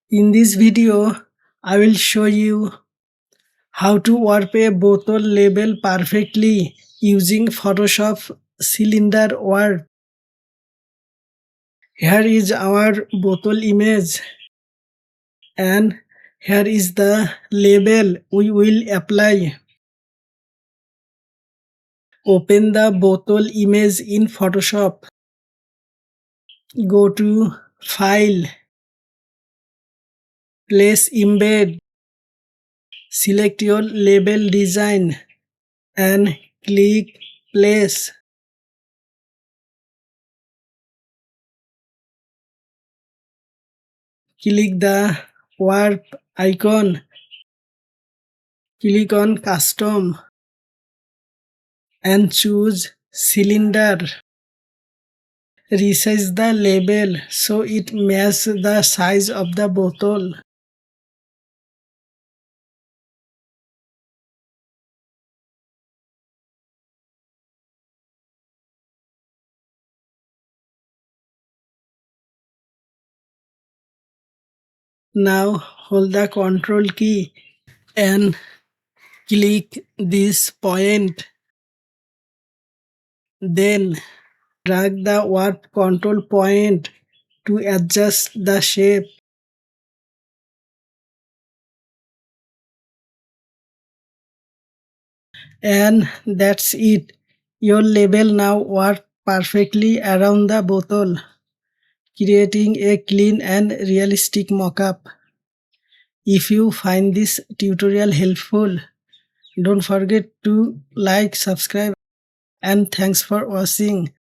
In this video, I will show you how to warp a bottle label perfectly using Photoshop cylinder warp. Here is our bottle image and here is the label we will apply. Open the bottle image in Photoshop. Go to File, Place Embed, select your label design and click Place. Click the warp icon. Click on Custom and choose Cylinder. Resize the label so it matches the size of the bottle. Now hold the Ctrl key and click this point. Then drag the warp control point to adjust the shape. And that's it. Your label now works perfectly around the bottle, creating a clean and realistic mockup. If you find this tutorial helpful, don't forget to like, subscribe, and thanks for watching.